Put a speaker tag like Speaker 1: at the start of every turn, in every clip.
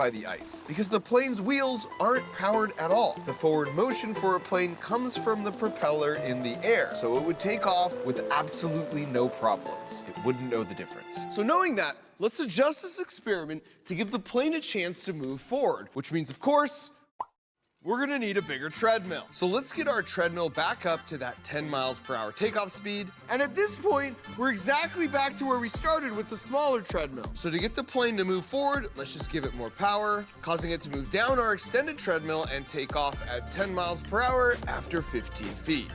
Speaker 1: by the ice because the plane's wheels aren't powered at all. The forward motion for a plane comes from the propeller in the air, so it would take off with absolutely no problems. It wouldn't know the difference. So knowing that, let's adjust this experiment to give the plane a chance to move forward, which means, of course, we're gonna need a bigger treadmill. So let's get our treadmill back up to that 10 miles per hour takeoff speed. And at this point, we're exactly back to where we started with the smaller treadmill. So to get the plane to move forward, let's just give it more power, causing it to move down our extended treadmill and take off at 10 miles per hour after 15 feet.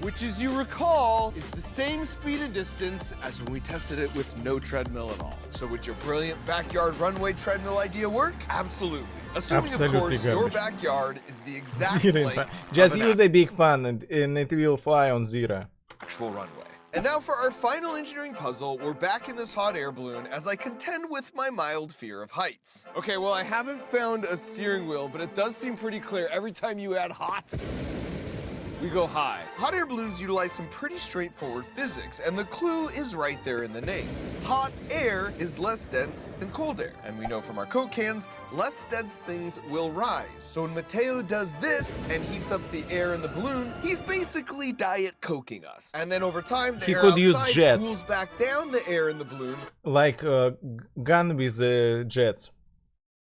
Speaker 1: Which, as you recall, is the same speed and distance as when we tested it with no treadmill at all. So would your brilliant backyard runway treadmill idea work? Absolutely. Assuming, of course, your backyard is the exact length
Speaker 2: Just
Speaker 1: of an
Speaker 2: use a big fan and it will fly on zero.
Speaker 1: actual runway. And now for our final engineering puzzle, we're back in this hot air balloon as I contend with my mild fear of heights. Okay, well, I haven't found a steering wheel, but it does seem pretty clear every time you add hot, we go high. Hot air balloons utilize some pretty straightforward physics, and the clue is right there in the name. Hot air is less dense than cold air, and we know from our Coke cans, less dense things will rise. So when Mateo does this and heats up the air in the balloon, he's basically Diet Coking us. And then over time, the
Speaker 2: He
Speaker 1: air
Speaker 2: could use
Speaker 1: outside
Speaker 2: jets.
Speaker 1: cools back down the air in the balloon,
Speaker 2: Like a gun with jets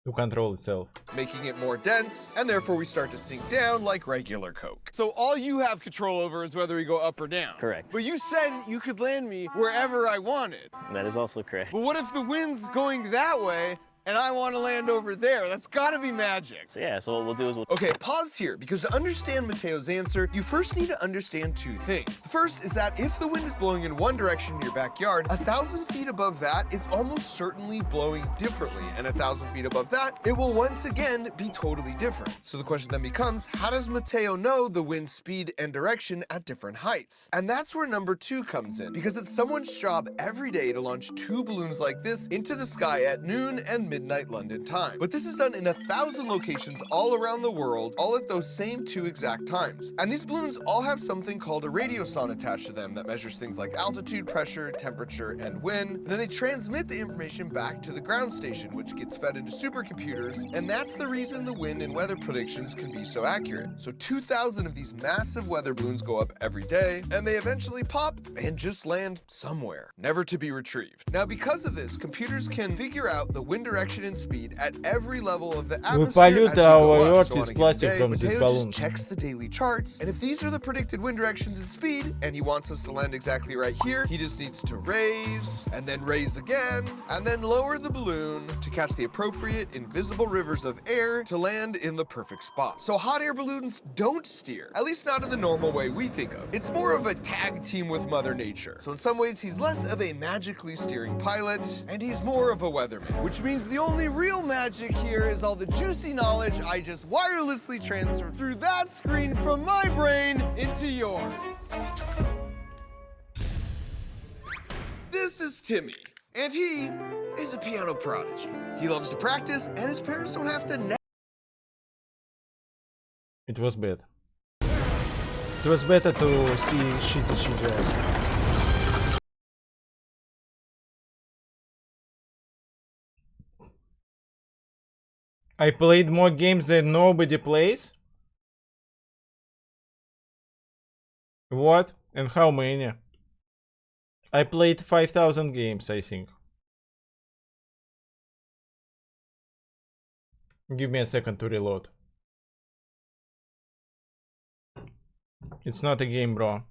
Speaker 2: to control itself.
Speaker 1: making it more dense, and therefore we start to sink down like regular Coke. So all you have control over is whether we go up or down.
Speaker 3: Correct.
Speaker 1: But you said you could land me wherever I wanted.
Speaker 3: That is also correct.
Speaker 1: But what if the wind's going that way and I want to land over there? That's gotta be magic.
Speaker 3: So yeah, so what we'll do is we'll
Speaker 1: Okay, pause here, because to understand Mateo's answer, you first need to understand two things. The first is that if the wind is blowing in one direction in your backyard, 1,000 feet above that, it's almost certainly blowing differently. And 1,000 feet above that, it will once again be totally different. So the question then becomes, how does Mateo know the wind speed and direction at different heights? And that's where number 2 comes in, because it's someone's job every day to launch 2 balloons like this into the sky at noon and midnight London time. But this is done in 1,000 locations all around the world, all at those same 2 exact times. And these balloons all have something called a radiosonde attached to them that measures things like altitude, pressure, temperature, and wind. And then they transmit the information back to the ground station, which gets fed into supercomputers. And that's the reason the wind and weather predictions can be so accurate. So 2,000 of these massive weather balloons go up every day, and they eventually pop and just land somewhere, never to be retrieved. Now, because of this, computers can figure out the wind direction and speed at every level of the atmosphere as you
Speaker 2: pollute
Speaker 1: go
Speaker 2: our
Speaker 1: up.
Speaker 2: earth
Speaker 1: So on
Speaker 2: with
Speaker 1: a given
Speaker 2: plastic
Speaker 1: day,
Speaker 2: from these
Speaker 1: Mateo
Speaker 2: balloons.
Speaker 1: just checks the daily charts, and if these are the predicted wind directions and speed, and he wants us to land exactly right here, he just needs to raise, and then raise again, and then lower the balloon to catch the appropriate invisible rivers of air to land in the perfect spot. So hot air balloons don't steer, at least not in the normal way we think of. It's more of a tag team with Mother Nature. So in some ways, he's less of a magically steering pilot, and he's more of a weatherman, which means the only real magic here is all the juicy knowledge I just wirelessly transferred through that screen from my brain into yours. This is Timmy, and he is a piano prodigy. He loves to practice, and his parents don't have to
Speaker 2: It was bad. It was better to see shitty guys. I played more games than nobody plays? What? And how many? I played 5,000 games, I think. Give me a second to reload. It's not a game, bro.